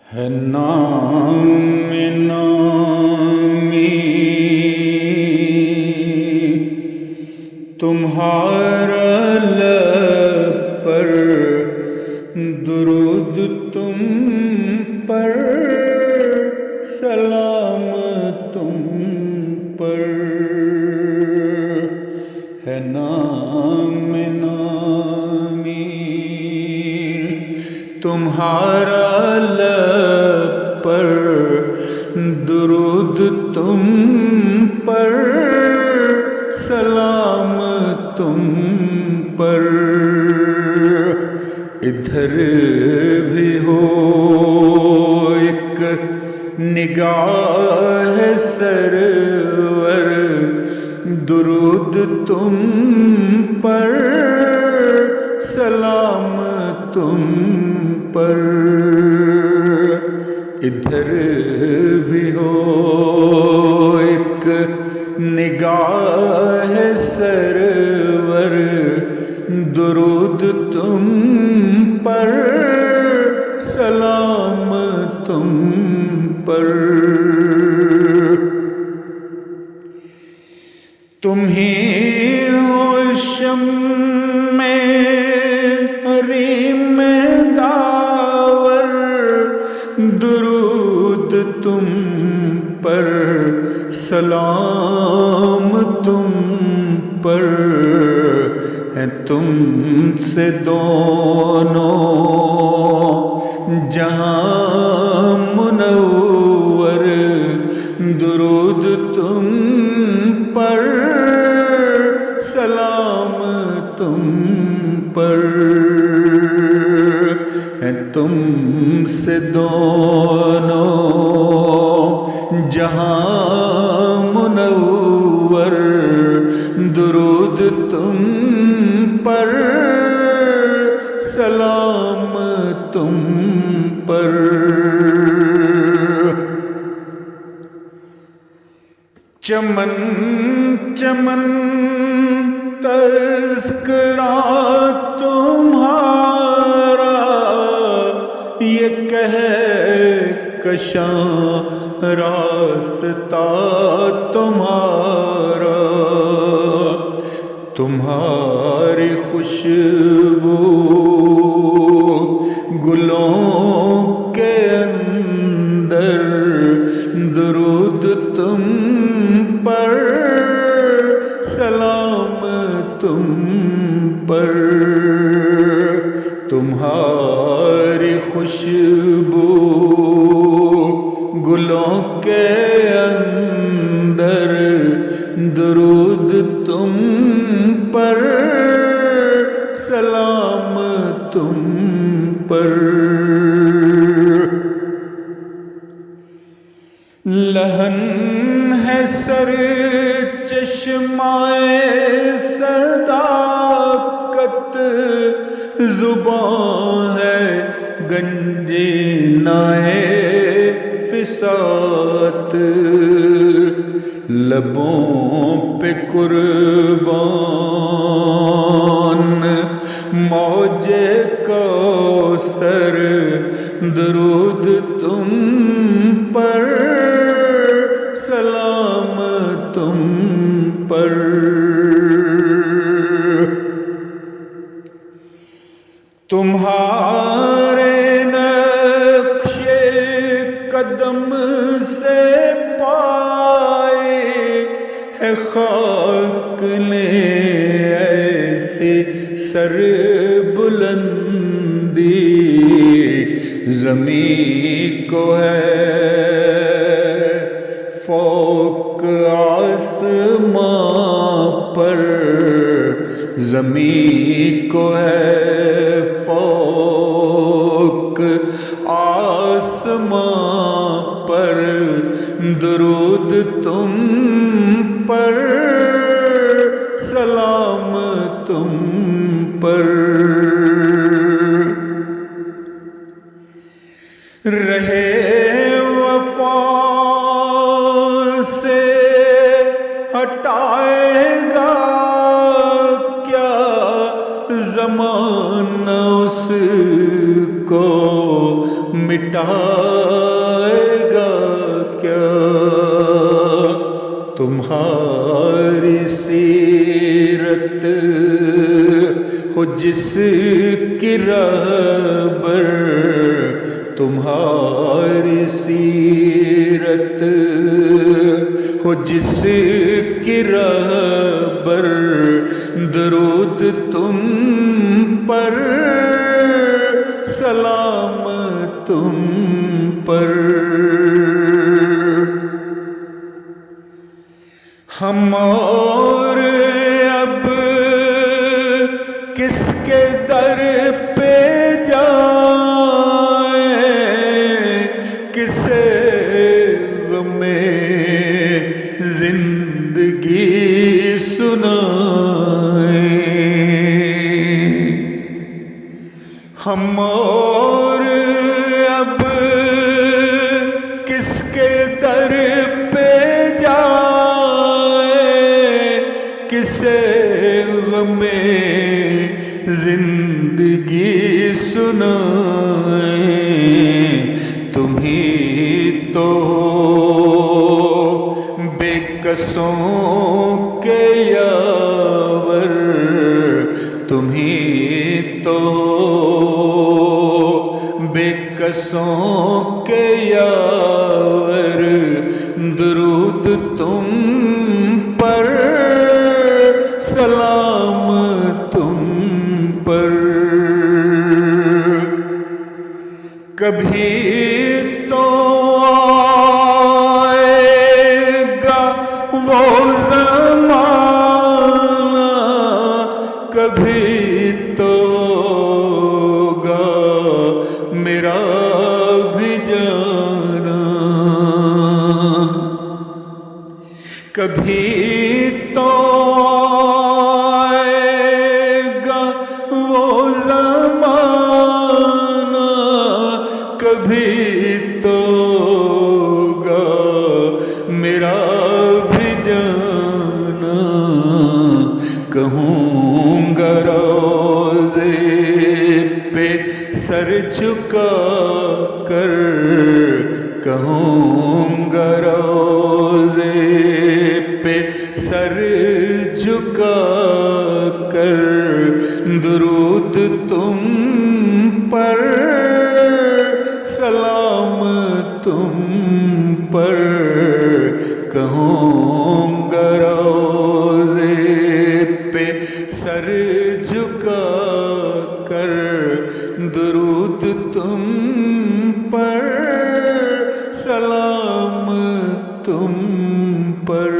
ہے نام نامی تمہارا لب پر، درود تم پر، سلام تم پر، ہے نام نامی تمہارا لب پر، درود تم پر، سلام تم پر، ادھر بھی ہو ایک نگاہ سرور، درود تم پر، سلام تم پر، ادھر بھی ہو ایک نگاہ سرور، درود تم پر، سلام تم پر، تم ہی ہو شمع حریم داور، درود تم پر، سلام تم پر، ہے تم سے دونوں جہاں منور، درود تم پر، سلام تم پر، ہے تم سے دونوں جہاں منور، درود تم پر، سلام تم پر، چمن چمن تذکرہ تمہارا، یہ کہہ کشاں راستہ تمہارا، تمہاری خوشبو گلوں کے اندر، درود تم پر، سلام تم پر، تمہاری خوشبو گلوں کے اندر، درود تم پر، سلام تم پر، لہن ہے سر چشمائے صداقت، زبان ہے گنجینائے فساد، لبوں پہ قربان موج کوثر، درود تم پر، سلام تم پر، تمہارے نقش قدم سے پائے ہے خاک نے ایسی سر بلندی، زمین کو ہے فوق آسمان پر، زمین کو ہے فوق آسمان پر، درود تم پر، سلام تم پر، رہے وفا سے ہٹائے گا کیا زمانہ اس کو، مٹ مٹائے گا کیا تمہاری سیرت ہو جس کی رہبر تمہاری سیرت ہو جس کی رہبر درود تم پر سلام تم پر ہم اور اب کس کے در پہ جائیں کسے غم زندگی سنائیں ہم اور اب کس کے در پہ جائیں کسے غم زندگی سنائیں تم ہی تو بے کسوں کے یاور تم ہی تو بے کسوں کے یاور درود تم پر سلام تم پر کبھی تو آئے گا وہ زمانہ کبھی تو گا میرا بھی جانا کبھی تو آئے گا وہ زمانہ کبھی تو گا میرا بھی جانا کہوں گا روزے پہ سر جھکا کر کہوں گا روزے پہ سر جھکا کر درود تم پر سلام تم پر کہوں گا روزے پہ سر جھکا کر درود تم پر سلام تم پر